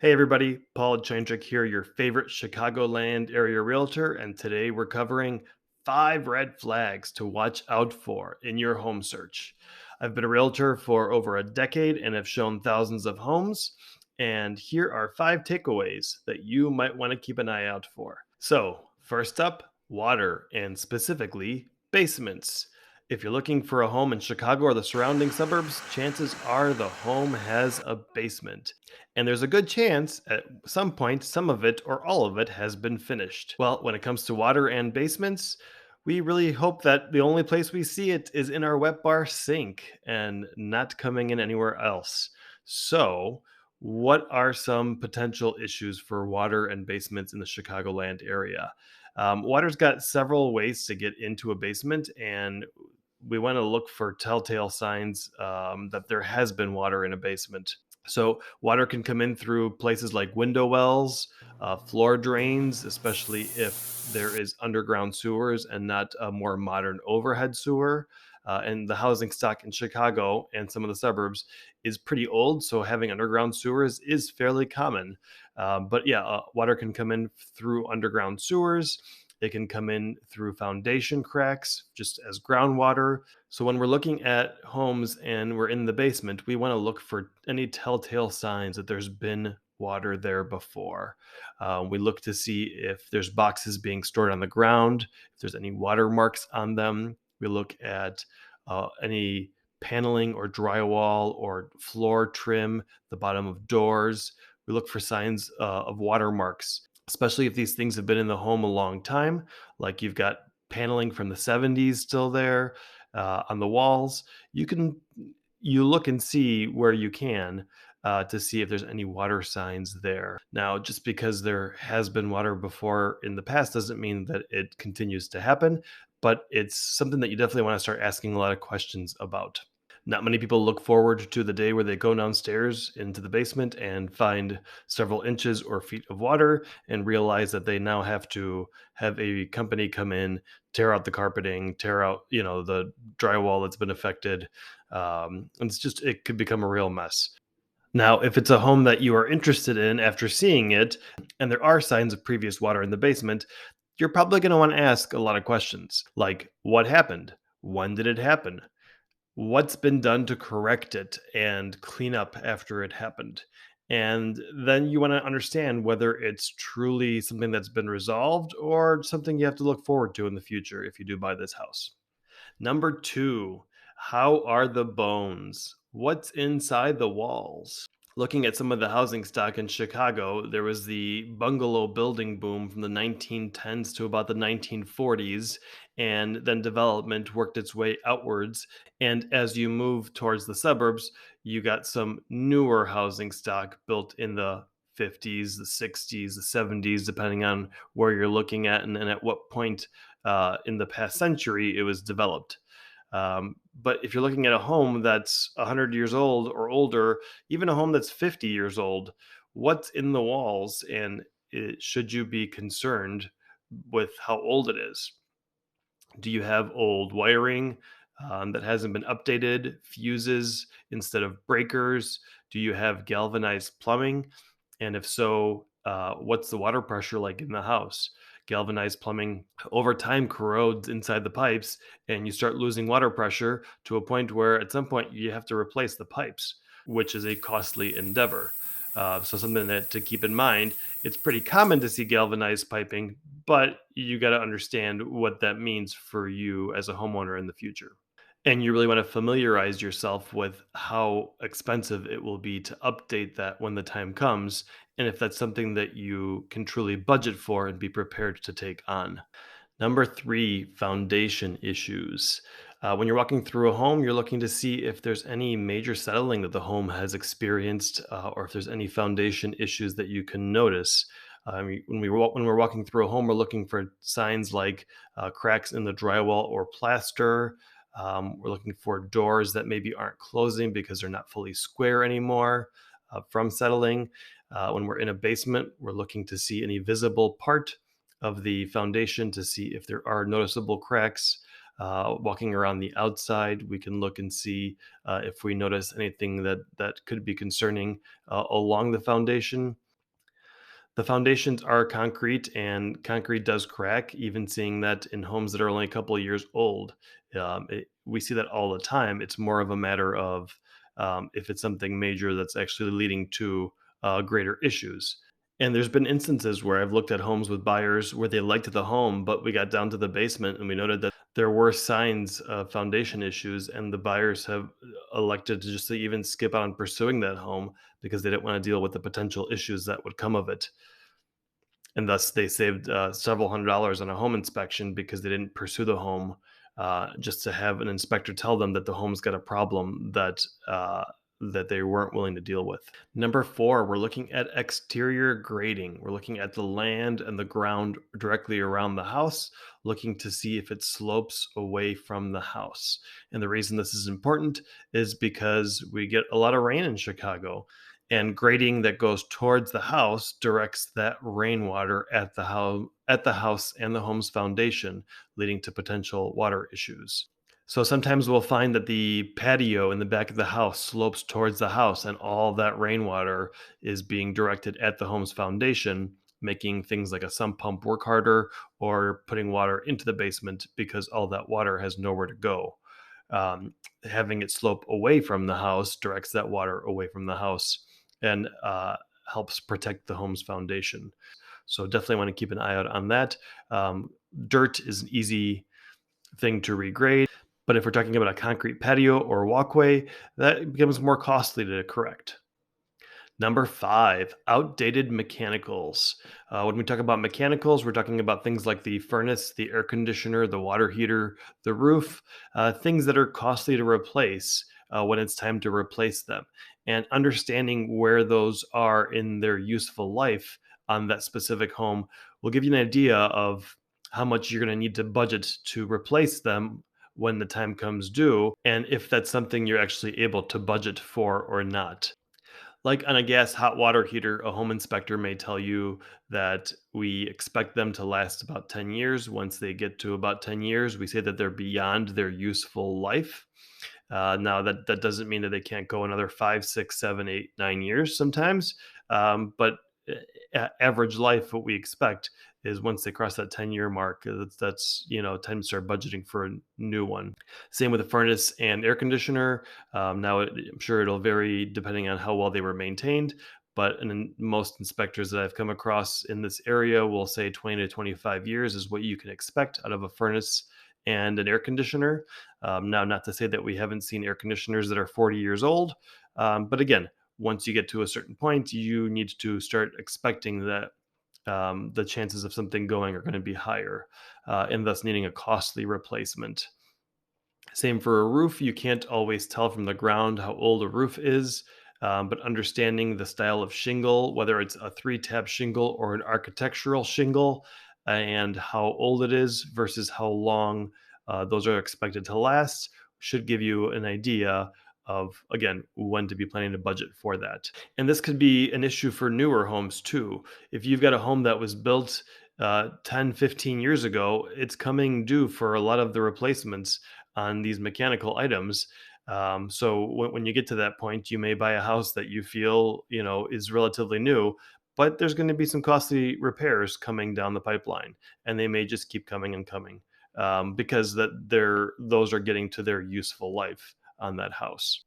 Hey everybody, Paul Cionczyk here, your favorite Chicagoland area realtor, and today we're covering 5 red flags to watch out for in your home search. I've been a realtor for over a decade and have shown thousands of homes, and here are 5 takeaways that you might want to keep an eye out for. So, first up, water, and specifically basements. If you're looking for a home in Chicago or the surrounding suburbs, chances are the home has a basement. And there's a good chance at some point, some of it or all of it has been finished. Well, when it comes to water and basements, we really hope that the only place we see it is in our wet bar sink and not coming in anywhere else. So, what are some potential issues for water and basements in the Chicagoland area? Water's got several ways to get into a basement, and we want to look for telltale signs that there has been water in a basement. So water can come in through places like window wells, floor drains, especially if there is underground sewers and not a more modern overhead sewer. And the housing stock in Chicago and some of the suburbs is pretty old, so having underground sewers is fairly common. But yeah, water can come in through underground sewers. It can come in through foundation cracks, just as groundwater. So when we're looking at homes and we're in the basement, we want to look for any telltale signs that there's been water there before. We look to see if there's boxes being stored on the ground, if there's any watermarks on them. We look at any paneling or drywall or floor trim, the bottom of doors. We look for signs of watermarks, especially if these things have been in the home a long time, like you've got paneling from the 70s still there on the walls. You look and see where you can to see if there's any water signs there. Now, just because there has been water before in the past doesn't mean that it continues to happen, but it's something that you definitely want to start asking a lot of questions about. Not many people look forward to the day where they go downstairs into the basement and find several inches or feet of water and realize that they now have to have a company come in, tear out the carpeting, tear out, the drywall that's been affected. And it could become a real mess. Now, if it's a home that you are interested in after seeing it, and there are signs of previous water in the basement, you're probably going to want to ask a lot of questions like what happened? When did it happen? What's been done to correct it and clean up after it happened? And then you want to understand whether it's truly something that's been resolved or something you have to look forward to in the future if you do buy this house. Number two, how are the bones? What's inside the walls? Looking at some of the housing stock in Chicago, there was the bungalow building boom from the 1910s to about the 1940s, and then development worked its way outwards. And as you move towards the suburbs, you got some newer housing stock built in the 50s, the 60s, the 70s, depending on where you're looking at and at what point in the past century it was developed. But if you're looking at a home that's 100 years old or older, even a home that's 50 years old, what's in the walls? And should you be concerned with how old it is? Do you have old wiring that hasn't been updated, fuses instead of breakers? Do you have galvanized plumbing? And if so, what's the water pressure like in the house? Galvanized plumbing over time corrodes inside the pipes, and you start losing water pressure to a point where at some point you have to replace the pipes, which is a costly endeavor. So something that to keep in mind. It's pretty common to see galvanized piping, but you got to understand what that means for you as a homeowner in the future. And you really want to familiarize yourself with how expensive it will be to update that when the time comes, and if that's something that you can truly budget for and be prepared to take on. Number three, foundation issues. When you're walking through a home, you're looking to see if there's any major settling that the home has experienced, or if there's any foundation issues that you can notice. When we're walking through a home, we're looking for signs like cracks in the drywall or plaster. We're looking for doors that maybe aren't closing because they're not fully square anymore from settling. When we're in a basement, we're looking to see any visible part of the foundation to see if there are noticeable cracks. Walking around the outside, we can look and see if we notice anything that could be concerning along the foundation. The foundations are concrete, and concrete does crack, even seeing that in homes that are only a couple of years old. We see that all the time. It's more of a matter of if it's something major that's actually leading to greater issues. And there's been instances where I've looked at homes with buyers where they liked the home, but we got down to the basement and we noted that there were signs of foundation issues, and the buyers have elected to just to even skip out on pursuing that home because they didn't want to deal with the potential issues that would come of it. And thus they saved several $100s on a home inspection because they didn't pursue the home, just to have an inspector tell them that the home's got a problem that they weren't willing to deal with. Number four, we're looking at exterior grading. We're looking at the land and the ground directly around the house, looking to see if it slopes away from the house. And the reason this is important is because we get a lot of rain in Chicago, and grading that goes towards the house directs that rainwater at the house and the home's foundation, leading to potential water issues. So sometimes we'll find that the patio in the back of the house slopes towards the house, and all that rainwater is being directed at the home's foundation, making things like a sump pump work harder, or putting water into the basement because all that water has nowhere to go. Having it slope away from the house directs that water away from the house, and helps protect the home's foundation. So definitely want to keep an eye out on that. Um, Dirt is an easy thing to regrade, but if we're talking about a concrete patio or walkway, that becomes more costly to correct. Number five, outdated mechanicals. When we talk about mechanicals, we're talking about things like the furnace, the air conditioner, the water heater, the roof, things that are costly to replace when it's time to replace them. And understanding where those are in their useful life on that specific home will give you an idea of how much you're going to need to budget to replace them when the time comes due, and if that's something you're actually able to budget for or not. Like on a gas hot water heater, a home inspector may tell you that we expect them to last about 10 years. Once they get to about 10 years, we say that they're beyond their useful life. Now that doesn't mean that they can't go another 5, 6, 7, 8, 9 years sometimes. But average life, what we expect is once they cross that 10-year mark, that's time to start budgeting for a new one. Same with the furnace and air conditioner. Now, I'm sure it'll vary depending on how well they were maintained, but most inspectors that I've come across in this area will say 20 to 25 years is what you can expect out of a furnace and an air conditioner. Now, not to say that we haven't seen air conditioners that are 40 years old, but again, once you get to a certain point, you need to start expecting that the chances of something going are going to be higher, and thus needing a costly replacement. Same for a roof. You can't always tell from the ground how old a roof is, but understanding the style of shingle, whether it's a three-tab shingle or an architectural shingle, and how old it is versus how long those are expected to last, should give you an idea of, again, when to be planning to budget for that. And this could be an issue for newer homes too. If you've got a home that was built 10, 15 years ago, it's coming due for a lot of the replacements on these mechanical items. So when you get to that point, you may buy a house that you feel, is relatively new, but there's going to be some costly repairs coming down the pipeline, and they may just keep coming and coming, because those are getting to their useful life on that house.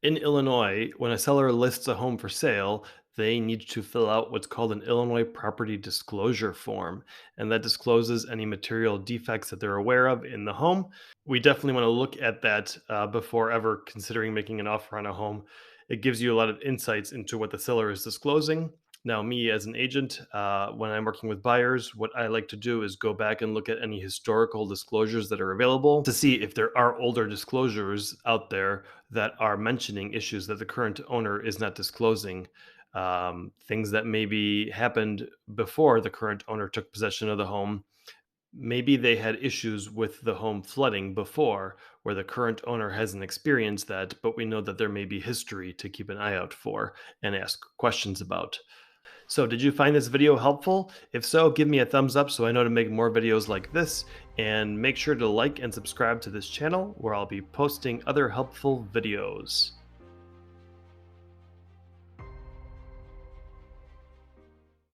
In Illinois, when a seller lists a home for sale, they need to fill out what's called an Illinois property disclosure form, and that discloses any material defects that they're aware of in the home. We definitely want to look at that before ever considering making an offer on a home. It gives you a lot of insights into what the seller is disclosing. Now, me as an agent, when I'm working with buyers, what I like to do is go back and look at any historical disclosures that are available to see if there are older disclosures out there that are mentioning issues that the current owner is not disclosing. Things that maybe happened before the current owner took possession of the home. Maybe they had issues with the home flooding before, where the current owner hasn't experienced that, but we know that there may be history to keep an eye out for and ask questions about. So, did you find this video helpful? If so, give me a thumbs up so I know to make more videos like this, and make sure to like and subscribe to this channel where I'll be posting other helpful videos.